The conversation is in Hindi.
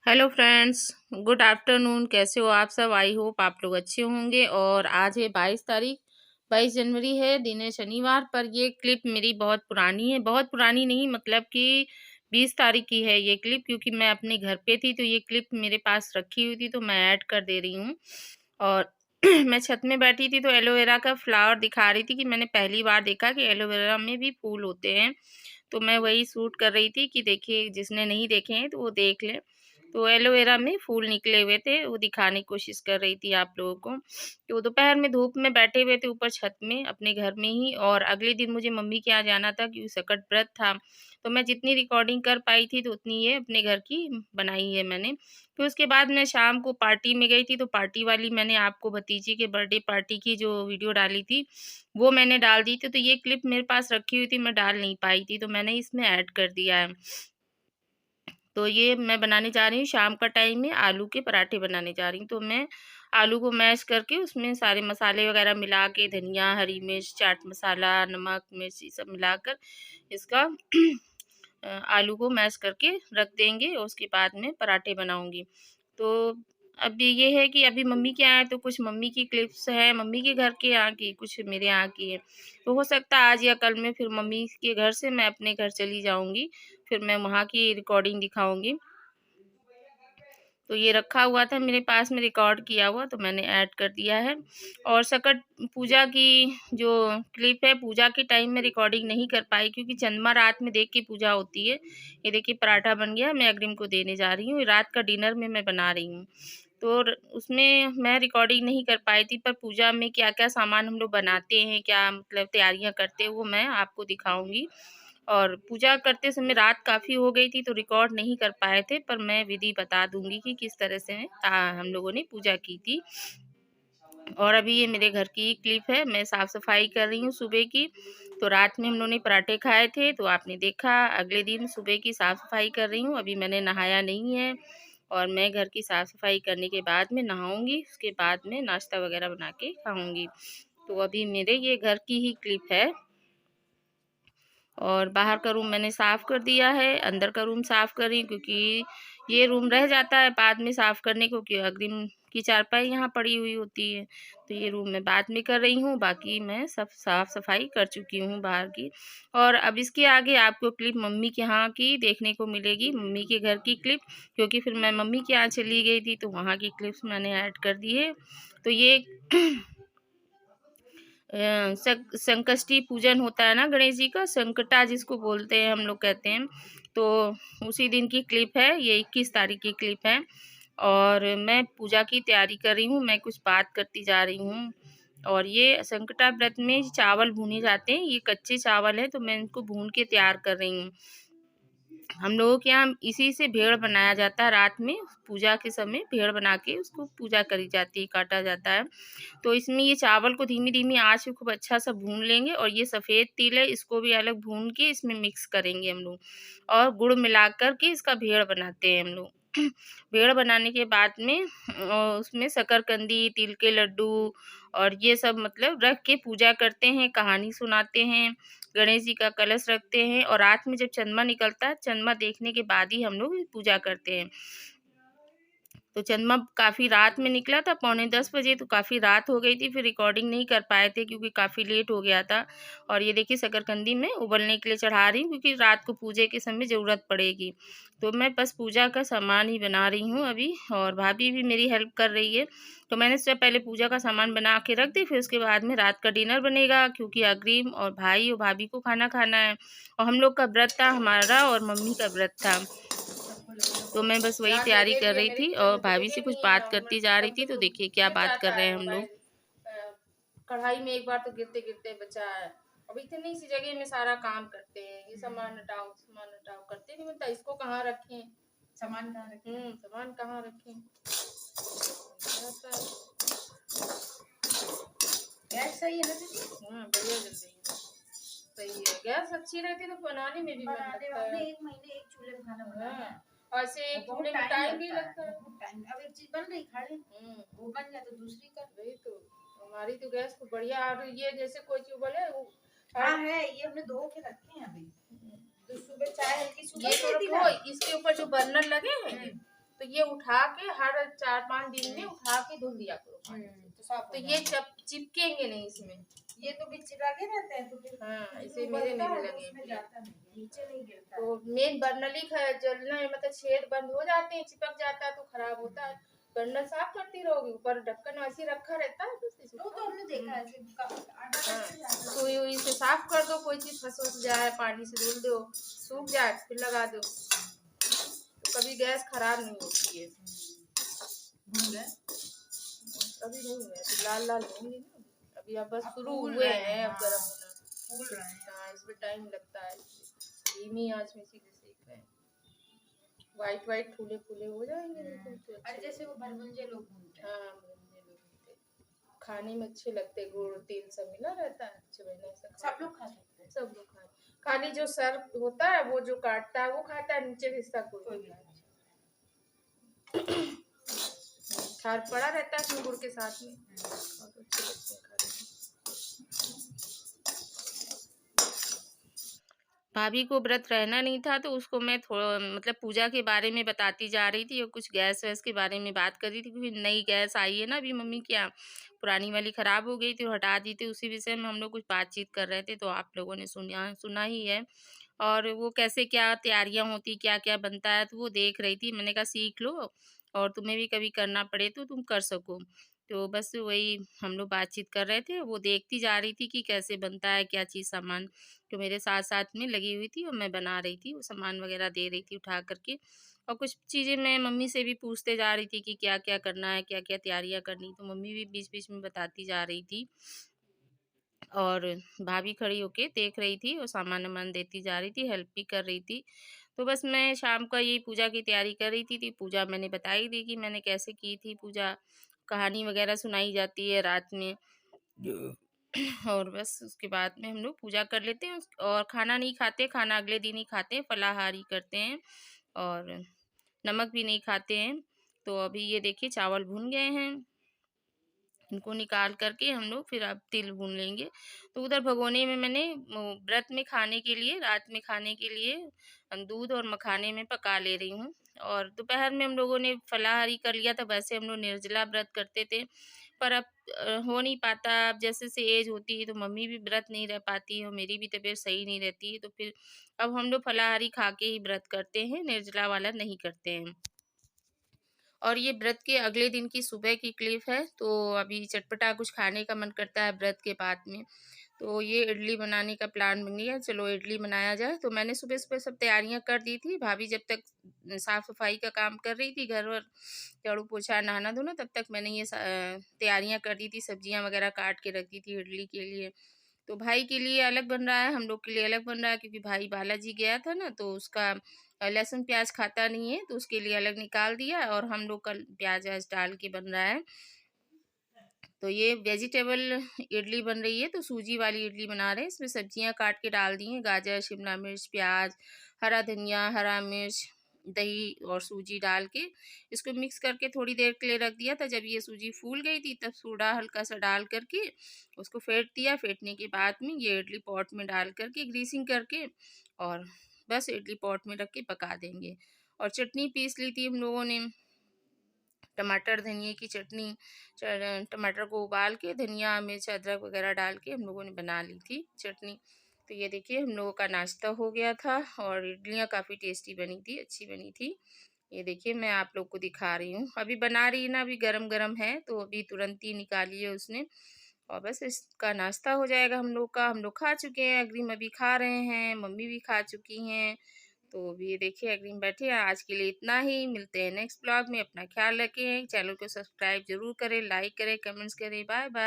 Hello friends, good afternoon. कैसे हो आप सब? आई होप आप लोग अच्छे होंगे। और आज है 22 तारीख, 22 जनवरी है, दिन है शनिवार। पर ये क्लिप मेरी बहुत पुरानी है, बहुत पुरानी नहीं, मतलब कि 20 तारीख की है ये क्लिप, क्योंकि मैं अपने घर पे थी तो ये क्लिप मेरे पास रखी हुई थी तो मैं ऐड कर दे रही हूँ। और मैं छत में बैठी थी तो एलोवेरा का फ्लावर दिखा रही थी कि मैंने पहली बार देखा कि एलोवेरा में भी फूल होते हैं। तो मैं वही शूट कर रही थी कि देखिए, जिसने नहीं देखे हैं तो वो देख ले। तो एलोवेरा में फूल निकले हुए थे, वो दिखाने की कोशिश कर रही थी आप लोगों को। तो दोपहर में धूप में बैठे हुए थे ऊपर छत में अपने घर में ही। और अगले दिन मुझे मम्मी के यहाँ जाना था क्योंकि सकट व्रत था। तो मैं जितनी रिकॉर्डिंग कर पाई थी तो उतनी ये अपने घर की बनाई है मैंने। फिर उसके बाद मैं शाम को पार्टी में गई थी तो पार्टी वाली मैंने आपको भतीजी के बर्थडे पार्टी की जो वीडियो डाली थी वो मैंने डाल दी थी। तो ये क्लिप मेरे पास रखी हुई थी, मैं डाल नहीं पाई थी, तो मैंने इसमें ऐड कर दिया है। तो ये मैं बनाने जा रही हूँ, शाम का टाइम है, आलू के पराठे बनाने जा रही हूँ। तो मैं आलू को मैश करके उसमें सारे मसाले वगैरह मिला के, धनिया, हरी मिर्च, चाट मसाला, नमक, मिर्च, ये सब मिलाकर इसका आलू को मैश करके रख देंगे और उसके बाद में पराठे बनाऊंगी। तो अभी ये है कि अभी मम्मी के यहाँ है तो कुछ मम्मी की क्लिप्स है, मम्मी के घर के यहाँ की, कुछ मेरे यहाँ की है। तो हो सकता है आज या कल में फिर मम्मी के घर से मैं अपने घर चली जाऊंगी, फिर मैं वहाँ की रिकॉर्डिंग दिखाऊंगी। तो ये रखा हुआ था मेरे पास में रिकॉर्ड किया हुआ, तो मैंने ऐड कर दिया है। और सकट पूजा की जो क्लिप है, पूजा के टाइम में रिकॉर्डिंग नहीं कर पाई क्योंकि चंद्रमा रात में देख के पूजा होती है। ये देखिए पराठा बन गया, मैं अग्रिम को देने जा रही हूँ, रात का डिनर में मैं बना रही हूँ। तो उसमें मैं रिकॉर्डिंग नहीं कर पाई थी, पर पूजा में क्या क्या सामान हम लोग बनाते हैं, क्या मतलब तैयारियां करते हैं, वो मैं आपको दिखाऊंगी। और पूजा करते समय रात काफ़ी हो गई थी तो रिकॉर्ड नहीं कर पाए थे, पर मैं विधि बता दूंगी कि किस तरह से हम लोगों ने पूजा की थी। और अभी ये मेरे घर की क्लिप है, मैं साफ़ सफाई कर रही हूँ सुबह की। तो रात में हम लोगों ने पराठे खाए थे तो आपने देखा। अगले दिन सुबह की साफ़ सफाई कर रही हूँ, अभी मैंने नहाया नहीं है। और मैं घर की साफ़ सफाई करने के बाद में नहाऊंगी, उसके बाद में नाश्ता वगैरह बना के खाऊंगी। तो अभी मेरे ये घर की ही क्लिप है। और बाहर का रूम मैंने साफ़ कर दिया है, अंदर का रूम साफ़ कर रही हूँ क्योंकि ये रूम रह जाता है बाद में साफ़ करने को, क्योंकि अग्रिम की चारपाई यहाँ पड़ी हुई होती है। तो ये रूम मैं बाद में कर रही हूँ, बाकी मैं सब साफ़ सफाई कर चुकी हूँ बाहर की। और अब इसके आगे आपको क्लिप मम्मी के यहाँ की देखने को मिलेगी, मम्मी के घर की क्लिप, क्योंकि फिर मैं मम्मी के यहाँ चली गई थी तो वहाँ की क्लिप्स मैंने ऐड कर दी है। तो ये संकष्टी पूजन होता है ना गणेश जी का, संकटा जिसको बोलते हैं हम लोग कहते हैं। तो उसी दिन की क्लिप है, ये 21 तारीख की क्लिप है। और मैं पूजा की तैयारी कर रही हूँ, मैं कुछ बात करती जा रही हूँ। और ये संकटा व्रत में चावल भुने जाते हैं, ये कच्चे चावल है तो मैं इनको भून के तैयार कर रही हूँ। हम लोगों के यहाँ इसी से भेड़ बनाया जाता है, रात में पूजा के समय भेड़ बना के उसको पूजा करी जाती है, काटा जाता है। तो इसमें ये चावल को धीमी धीमी आंच पे खूब अच्छा सा भून लेंगे और ये सफ़ेद तिल है इसको भी अलग भून के इसमें मिक्स करेंगे हम लोग। और गुड़ मिला कर के इसका भेड़ बनाते हैं हम लोग। भेड़ बनाने के बाद में उसमें शकरकंदी, तिल के लड्डू और ये सब मतलब रख के पूजा करते हैं, कहानी सुनाते हैं, गणेश जी का कलश रखते हैं। और रात में जब चंद्रमा निकलता है, चंद्रमा देखने के बाद ही हम लोग पूजा करते हैं। तो चंद्रमा काफ़ी रात में निकला था, 9:45 बजे, तो काफ़ी रात हो गई थी, फिर रिकॉर्डिंग नहीं कर पाए थे क्योंकि काफ़ी लेट हो गया था। और ये देखिए शकरकंदी में उबलने के लिए चढ़ा रही हूँ क्योंकि रात को पूजे के समय ज़रूरत पड़ेगी। तो मैं बस पूजा का सामान ही बना रही हूँ अभी, और भाभी भी मेरी हेल्प कर रही है। तो मैंने उससे पहले पूजा का सामान बना के रख दी, फिर उसके बाद में रात का डिनर बनेगा क्योंकि अग्रिम और भाई और भाभी को खाना खाना है। और हम लोग का व्रत था, हमारा और मम्मी का व्रत था। तो मैं बस वही तैयारी कर रही थी और भाभी से कुछ बात करती जा रही थी। तो देखिए क्या बात कर रहे हैं हम लोग। कढ़ाई में एक बार तो गिरते गिरते बचा है। अब इतनी सी जगह में सारा काम करते हैं, ये सामान हटाओ करते नहीं बनता। इसको कहाँ रखें, सामान कहाँ रखें, सामान कहाँ रखें। गैस सही है ना दीदी? हाँ बढ़िया जल रही है, सही है। गैस अच्छी रहती तो बनाने में भी मन लगता है। एक महीने एक चूल्हे में खाना बनाया, ऐसे एक चूल्हे में टाइम भी लगता है। अब एक चीज बन रही खाड़ी, वो बन जाए तो दूसरी कर रही। तो हमारी तो गैस को बढ़िया। और ये जैसे कोई चीज बोले वो हाँ है, ये हमने धो के रखे हैं अभी। तो सुबह चाय हल्की सुबह ये तो इसके ऊपर जो बर्नर लगे हैं तो ये उठा के हर 4-5 दिन में उठा के धुल दिया करो। तो ये चिपकेंगे नहीं इसमें, ये तो बीच लगे रहते हैं तो फिर हाँ इसे मेरे में भी लगे नीचे नहीं गिरता। तो मेन बर्नल ही जलना है, मतलब छेद बंद हो जाते हैं, चिपक जाता है तो खराब होता है। बर्नल साफ करती रहोगी, ऊपर ढक्कन ऐसे रखा रहता है वो तो हमने देखा है सुई उई से साफ कर दो, कोई चीज फंस जाए पानी से धुल दो, सूख जाए फिर लगा दो, तो कभी गैस खराब नहीं होती है। अभी नहीं हुआ, तो लाल लाल होंगे ना, अभी अब बस शुरू हुए हैं, अब गर्म होना। हाँ इसमें टाइम लगता है, धीमी आंच में सीधे सेक रहे हैं। वाइट वाइट फूले फूले हो जाएंगे बिल्कुल, तो अच्छे जैसे वो भरभुजे लोग भूनते हैं। हाँ भरभुजे लोग भूनते हैं, खाने में अच्छे लगते, गुड़ तेल सब मिला रहता है, अच्छे बढ़िया से सब लोग खा सकते हैं। सब लोग खाए, खाली जो सर होता है वो जो काटता है वो खाता है, नीचे का हिस्सा कोई नहीं खाता। थार पड़ा रहता है उसमें गुड़ के साथ में, बहुत अच्छे लगते हैं खाने में। भाभी को व्रत रहना नहीं था तो उसको मैं थोड़ा मतलब पूजा के बारे में बताती जा रही थी और कुछ गैस वैस के बारे में बात कर रही थी, क्योंकि नई गैस आई है ना अभी मम्मी की यहाँ, पुरानी वाली ख़राब हो गई थी और हटा दी थी, उसी विषय में हम लोग कुछ बातचीत कर रहे थे, तो आप लोगों ने सुना ही है। और वो कैसे क्या तैयारियाँ होती, क्या क्या बनता है, तो वो देख रही थी। मैंने कहा सीख लो और तुम्हें भी कभी करना पड़े तो तुम कर सको। तो बस वही हम लोग बातचीत कर रहे थे, वो देखती जा रही थी कि कैसे बनता है, क्या चीज़ सामान, तो मेरे साथ-साथ में लगी हुई थी और मैं बना रही थी, वो सामान वगैरह दे रही थी उठा कर के। और कुछ चीज़ें मैं मम्मी से भी पूछते जा रही थी कि क्या-क्या करना है, क्या-क्या तैयारियाँ करनी, तो मम्मी भी बीच-बीच में बताती जा रही थी। और भाभी खड़ी होके देख रही थी और सामान-वामान देती जा रही थी, हेल्प भी कर रही थी। तो बस मैं शाम का यही पूजा की तैयारी कर रही थी, पूजा मैंने बता ही दी कि मैंने कैसे की थी पूजा, कहानी वगैरह सुनाई जाती है रात में। और बस उसके बाद में हम लोग पूजा कर लेते हैं और खाना नहीं खाते, खाना अगले दिन ही खाते हैं, फलाहारी करते हैं और नमक भी नहीं खाते हैं। तो अभी ये देखिए चावल भुन गए हैं, इनको निकाल करके हम लोग फिर अब तिल भून लेंगे। तो उधर भगोने में मैंने व्रत में खाने के लिए, रात में खाने के लिए दूध और मखाने में पका ले रही हूँ। और दोपहर में हम लोगों ने फलाहारी कर लिया था, वैसे हम लोग निर्जला व्रत करते थे, पर अब हो नहीं पाता। अब जैसे एज होती है तो मम्मी भी व्रत नहीं रह पाती है और मेरी भी तबीयत सही नहीं रहती है, तो फिर अब हम लोग फलाहारी खा के ही व्रत करते हैं, निर्जला वाला नहीं करते हैं। और ये व्रत के अगले दिन की सुबह की क्लिप है, तो अभी चटपटा कुछ खाने का मन करता है व्रत के बाद में, तो ये इडली बनाने का प्लान बन गया, चलो इडली बनाया जाए। तो मैंने सुबह-सुबह सब तैयारियां कर दी थी, भाभी जब तक साफ-सफाई का काम कर रही थी, घर वर झाड़ू पोछा नहाना-धोना, तब तक मैंने ये तैयारियां कर दी थी, सब्जियां वगैरह काट के रख दी थी इडली के लिए। तो भाई के लिए अलग बन रहा है, हम लोग के लिए अलग बन रहा है, क्योंकि भाई बालाजी गया था ना, तो उसका लहसुन प्याज खाता नहीं है, तो उसके लिए अलग निकाल दिया और हम लोग का प्याज व्याज डाल के बन रहा है। तो ये वेजिटेबल इडली बन रही है, तो सूजी वाली इडली बना रहे हैं। इसमें सब्जियां काट के डाल दी हैं, गाजर, शिमला मिर्च, प्याज, हरा धनिया, हरा मिर्च, दही और सूजी डाल के इसको मिक्स करके थोड़ी देर के लिए रख दिया था। जब ये सूजी फूल गई थी तब सोडा हल्का सा डाल करके उसको फेंट दिया। फेंटने के बाद में ये इडली पॉट में डाल करके ग्रीसिंग करके और बस इडली पॉट में रख के पका देंगे। और चटनी पीस ली थी हम लोगों ने, टमाटर धनिए की चटनी, टमाटर को उबाल के धनिया मिर्च अदरक वगैरह डाल के हम लोगों ने बना ली थी चटनी। तो ये देखिए हम लोगों का नाश्ता हो गया था और इडलियाँ काफ़ी टेस्टी बनी थी, अच्छी बनी थी। ये देखिए मैं आप लोग को दिखा रही हूँ, अभी बना रही है ना, अभी गरम गरम है, तो अभी तुरंत ही निकाली है उसने और बस इसका नाश्ता हो जाएगा हम लोग का। हम लोग खा चुके हैं, अग्रिम अभी खा रहे हैं, मम्मी भी खा चुकी हैं। तो अभी ये देखिए अग्रिम बैठे हैं। आज के लिए इतना ही, मिलते हैं नेक्स्ट ब्लॉग में। अपना ख्याल रखें, चैनल को सब्सक्राइब जरूर करें, लाइक करें, कमेंट्स करें। Bye bye.